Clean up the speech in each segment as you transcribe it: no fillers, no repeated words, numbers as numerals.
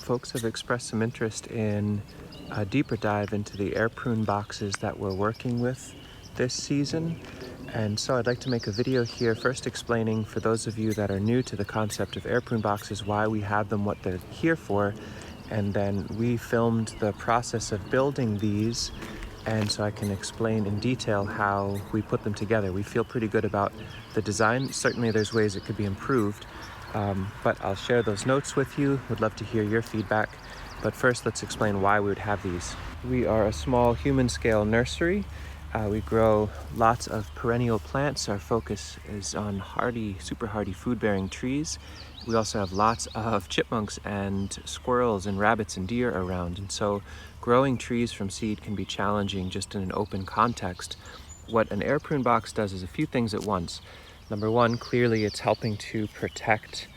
folks have expressed some interest in a deeper dive into the air prune boxes that we're working with this season. And so I'd like to make a video here first explaining, for those of you that are new to the concept of air prune boxes, why we have them, what they're here for. And then we filmed the process of building these, and so I can explain in detail how we put them together. We feel pretty good about the design. Certainly there's ways it could be improved, but I'll share those notes with you. Would love to hear your feedback. But first, let's explain why we would have these. We are a small human scale nursery. We grow lots of perennial plants. Our focus is on hardy, super hardy food-bearing trees. We also have lots of chipmunks and squirrels and rabbits and deer around. And so growing trees from seed can be challenging just in an open context. What an air prune box does is a few things at once. Number one, clearly it's helping to protect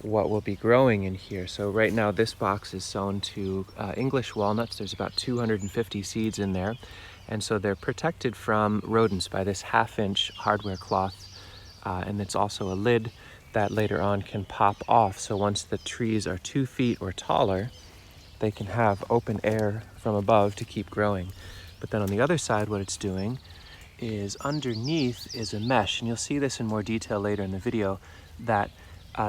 what will be growing in here. So right now this box is sown to English walnuts. There's about 250 seeds in there. And so they're protected from rodents by this 1/2-inch hardware cloth. And it's also a lid that later on can pop off. So once the trees are 2 feet or taller, they can have open air from above to keep growing. But then on the other side, what it's doing is underneath is a mesh. And you'll see this in more detail later in the video, that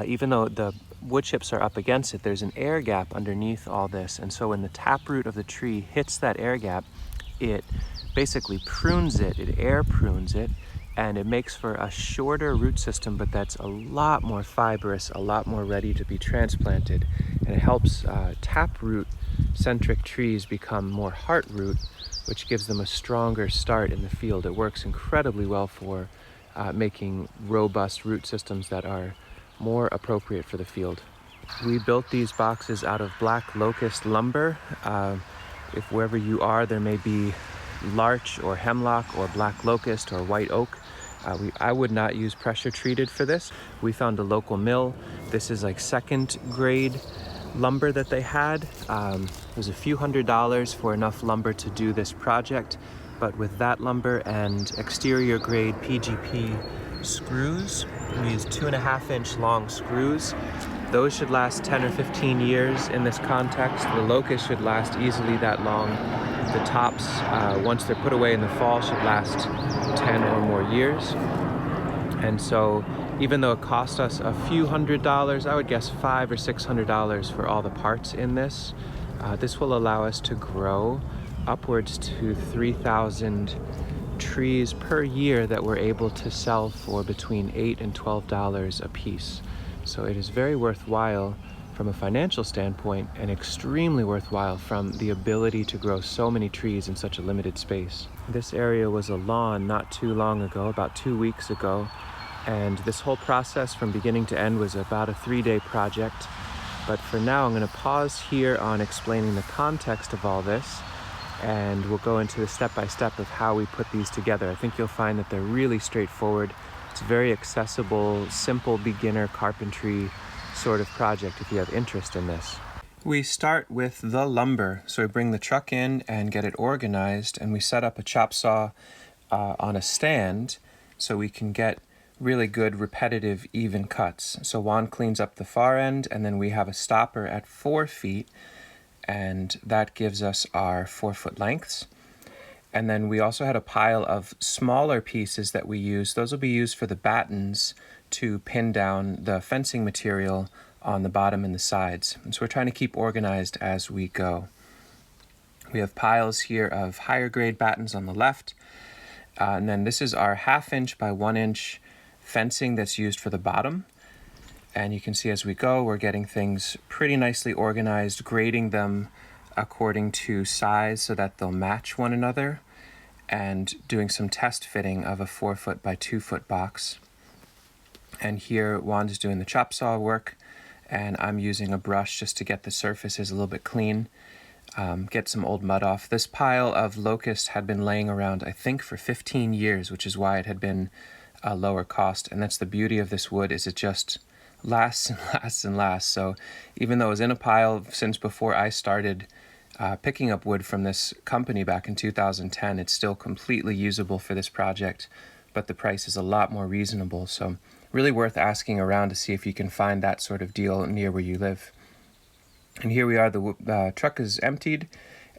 even though the wood chips are up against it, there's an air gap underneath all this. And so when the taproot of the tree hits that air gap, it basically prunes it, it air prunes it, and it makes for a shorter root system, but that's a lot more fibrous, a lot more ready to be transplanted. And it helps taproot-centric trees become more heartroot, which gives them a stronger start in the field. It works incredibly well for making robust root systems that are more appropriate for the field. We built these boxes out of black locust lumber. If wherever you are, there may be larch or hemlock or black locust or white oak. I would not use pressure treated for this. We found a local mill. This is like second grade lumber that they had. It was a few $100s for enough lumber to do this project. But with that lumber and exterior grade PGP screws, we used 2.5-inch long screws. Those should last 10 or 15 years in this context. The locust should last easily that long. The tops, once they're put away in the fall, should last 10 or more years. And so even though it cost us a few $100s, I would guess $500 or $600 for all the parts in this, this will allow us to grow upwards to 3,000 trees per year that we're able to sell for between $8 and $12 a piece. So it is very worthwhile from a financial standpoint, and extremely worthwhile from the ability to grow so many trees in such a limited space. This area was a lawn not too long ago, about 2 weeks ago, and this whole process from beginning to end was about a 3-day project. But for now, I'm going to pause here on explaining the context of all this, and we'll go into the step-by-step of how we put these together. I think you'll find that they're really straightforward. It's a very accessible, simple beginner carpentry sort of project if you have interest in this. We start with the lumber. So we bring the truck in and get it organized, and we set up a chop saw on a stand so we can get really good repetitive even cuts. So Juan cleans up the far end, and then we have a stopper at 4 feet, and that gives us our 4-foot lengths. And then we also had a pile of smaller pieces that we use. Those will be used for the battens to pin down the fencing material on the bottom and the sides. And so we're trying to keep organized as we go. We have piles here of higher grade battens on the left. And then this is our 1/2-inch by 1-inch fencing that's used for the bottom. And you can see as we go, we're getting things pretty nicely organized, grading them according to size so that they'll match one another, and doing some test fitting of a 4-foot by 2-foot box. And here Juan's doing the chop saw work, and I'm using a brush just to get the surfaces a little bit clean, get some old mud off. This pile of locust had been laying around, I think, for 15 years, which is why it had been a lower cost. And that's the beauty of this wood, is it just lasts and lasts and lasts. So even though it was in a pile since before I started picking up wood from this company back in 2010, it's still completely usable for this project, but the price is a lot more reasonable. So really worth asking around to see if you can find that sort of deal near where you live. And here we are, the truck is emptied,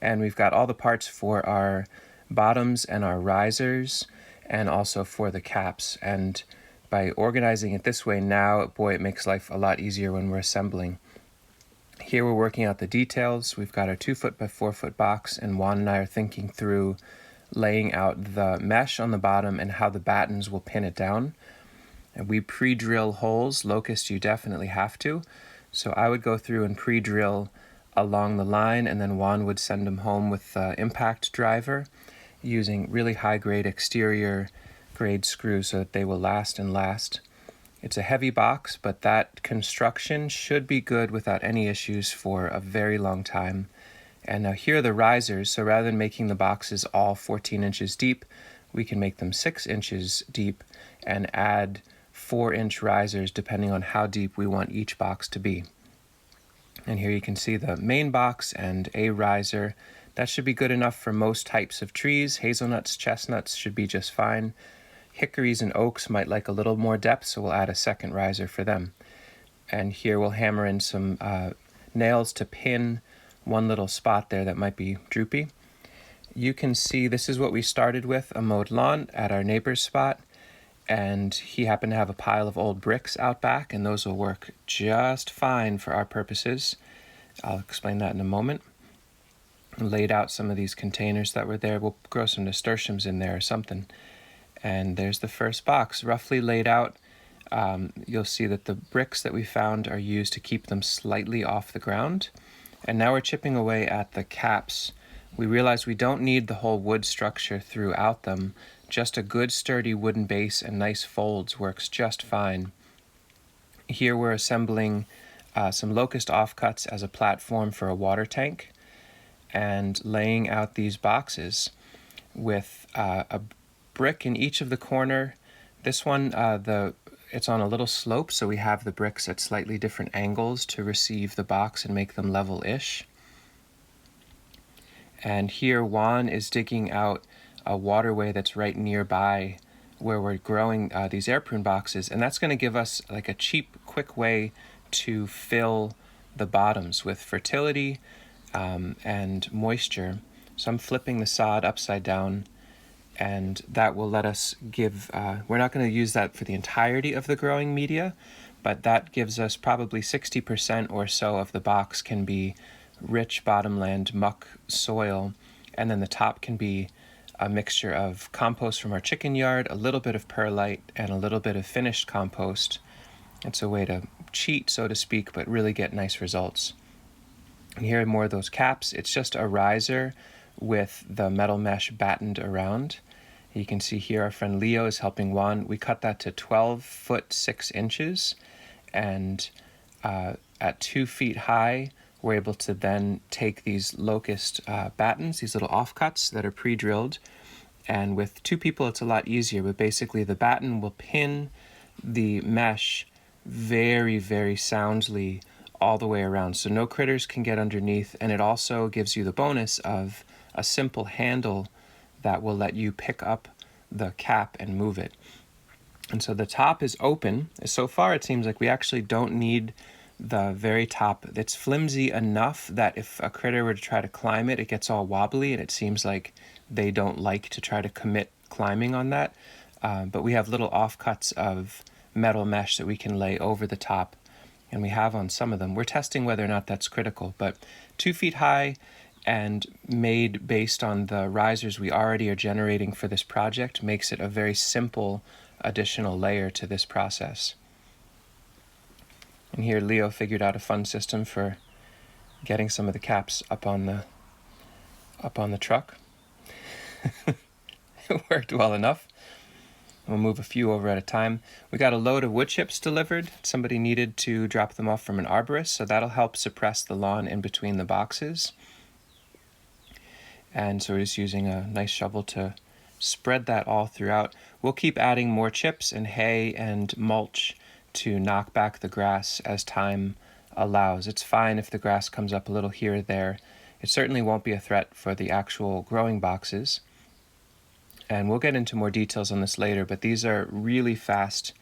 and we've got all the parts for our bottoms and our risers, and also for the caps. And by organizing it this way now, boy, it makes life a lot easier when we're assembling. Here we're working out the details. We've got our 2-foot by 4-foot box, and Juan and I are thinking through laying out the mesh on the bottom and how the battens will pin it down. And we pre-drill holes. Locust, you definitely have to. So I would go through and pre-drill along the line, and then Juan would send them home with the impact driver using really high-grade exterior grade screws so that they will last and last. It's a heavy box, but that construction should be good without any issues for a very long time. And now here are the risers, so rather than making the boxes all 14 inches deep, we can make them 6 inches deep and add 4-inch risers depending on how deep we want each box to be. And here you can see the main box and a riser. That should be good enough for most types of trees. Hazelnuts, chestnuts should be just fine. Hickories and oaks might like a little more depth, so we'll add a second riser for them. And here we'll hammer in some nails to pin one little spot there that might be droopy. You can see this is what we started with, a mowed lawn at our neighbor's spot. And he happened to have a pile of old bricks out back, and those will work just fine for our purposes. I'll explain that in a moment. Laid out some of these containers that were there. We'll grow some nasturtiums in there or something. And there's the first box, roughly laid out. You'll see that the bricks that we found are used to keep them slightly off the ground. And now we're chipping away at the caps. We realize we don't need the whole wood structure throughout them. Just a good sturdy wooden base and nice folds works just fine. Here we're assembling some locust offcuts as a platform for a water tank and laying out these boxes with a brick in each of the corner. This one, it's on a little slope, so we have the bricks at slightly different angles to receive the box and make them level-ish. And here Juan is digging out a waterway that's right nearby where we're growing these air prune boxes, and that's going to give us like a cheap, quick way to fill the bottoms with fertility and moisture. So I'm flipping the sod upside down, and that will let us give, we're not going to use that for the entirety of the growing media, but that gives us probably 60% or so of the box can be rich bottomland muck soil, and then the top can be a mixture of compost from our chicken yard, a little bit of perlite, and a little bit of finished compost. It's a way to cheat, so to speak, but really get nice results. And here are more of those caps. It's just a riser with the metal mesh battened around. You can see here our friend Leo is helping Juan. We cut that to 12 foot 6 inches, and at 2 feet high, we're able to then take these locust battens, these little offcuts that are pre-drilled, and with 2 people it's a lot easier, but basically the batten will pin the mesh very, very soundly all the way around, so no critters can get underneath, and it also gives you the bonus of a simple handle that will let you pick up the cap and move it. And so the top is open. So far it seems like we actually don't need the very top. It's flimsy enough that if a critter were to try to climb it, it gets all wobbly, and it seems like they don't like to try to commit climbing on that. But we have little offcuts of metal mesh that we can lay over the top, and we have on some of them. We're testing whether or not that's critical, but 2 feet high and made based on the risers we already are generating for this project makes it a very simple additional layer to this process. And here Leo figured out a fun system for getting some of the caps up on the truck. It worked well enough. We'll move a few over at a time. We got a load of wood chips delivered. Somebody needed to drop them off from an arborist, so that'll help suppress the lawn in between the boxes. And so we're just using a nice shovel to spread that all throughout. We'll keep adding more chips and hay and mulch to knock back the grass as time allows. It's fine if the grass comes up a little here or there. It certainly won't be a threat for the actual growing boxes. And we'll get into more details on this later, but these are really fast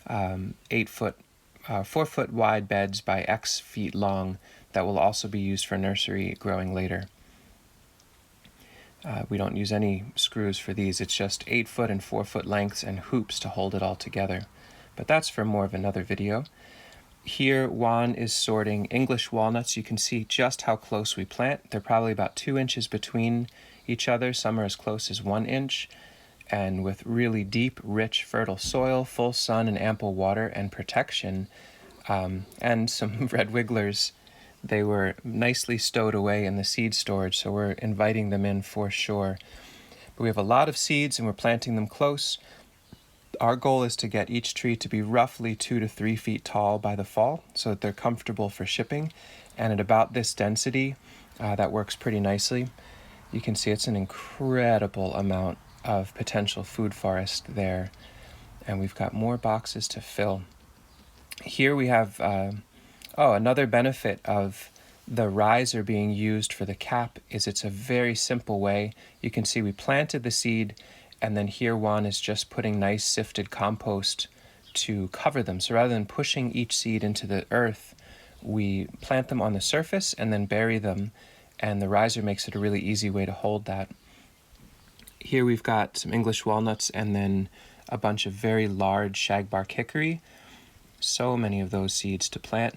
4 foot wide beds by X feet long that will also be used for nursery growing later. We don't use any screws for these. It's just 8-foot and 4-foot lengths and hoops to hold it all together. But that's for more of another video. Here, Juan is sorting English walnuts. You can see just how close we plant. They're probably about 2 inches between each other. Some are as close as 1 inch. And with really deep, rich, fertile soil, full sun and ample water and protection, and some red wigglers, they were nicely stowed away in the seed storage, so we're inviting them in for sure. But we have a lot of seeds and we're planting them close. Our goal is to get each tree to be roughly 2 to 3 feet tall by the fall so that they're comfortable for shipping. And at about this density, that works pretty nicely. You can see it's an incredible amount of potential food forest there. And we've got more boxes to fill. Here we have, another benefit of the riser being used for the cap is it's a very simple way. You can see we planted the seed, and then here Juan is just putting nice sifted compost to cover them. So rather than pushing each seed into the earth, we plant them on the surface and then bury them, and the riser makes it a really easy way to hold that. Here we've got some English walnuts and then a bunch of very large shagbark hickory. So many of those seeds to plant.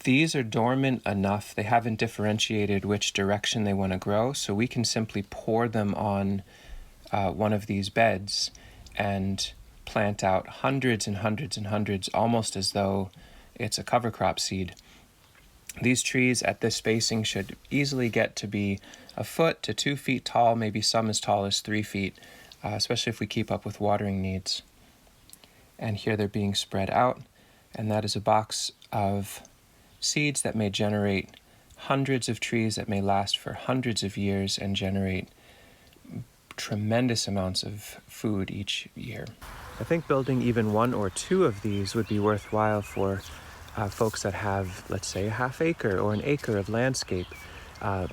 These are dormant enough, they haven't differentiated which direction they want to grow, so we can simply pour them on one of these beds and plant out hundreds and hundreds and hundreds, almost as though it's a cover crop seed. These trees at this spacing should easily get to be 1 foot to 2 feet tall, maybe some as tall as 3 feet, especially if we keep up with watering needs. And here they're being spread out, and that is a box of seeds that may generate hundreds of trees that may last for hundreds of years and generate tremendous amounts of food each year. I think building even 1 or 2 of these would be worthwhile for folks that have, let's say, a ½ acre or an acre of landscape.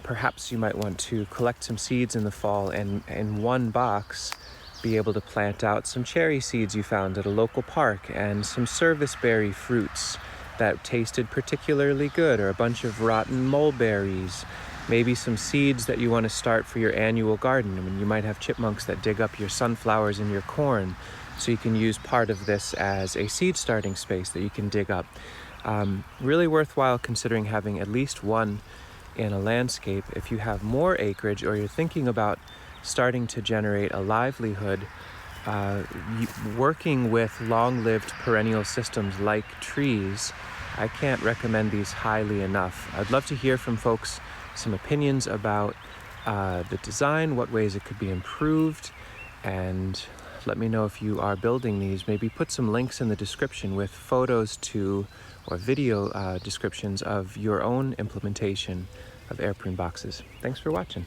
Perhaps you might want to collect some seeds in the fall and in one box be able to plant out some cherry seeds you found at a local park and some serviceberry fruits that tasted particularly good, or a bunch of rotten mulberries. Maybe some seeds that you want to start for your annual garden. I mean, you might have chipmunks that dig up your sunflowers and your corn, so you can use part of this as a seed starting space that you can dig up. Really worthwhile considering having at least 1 in a landscape. If you have more acreage or you're thinking about starting to generate a livelihood, working with long-lived perennial systems like trees, I can't recommend these highly enough. I'd love to hear from folks some opinions about the design, what ways it could be improved, and let me know if you are building these. Maybe put some links in the description with photos to or video descriptions of your own implementation of air prune boxes. Thanks for watching.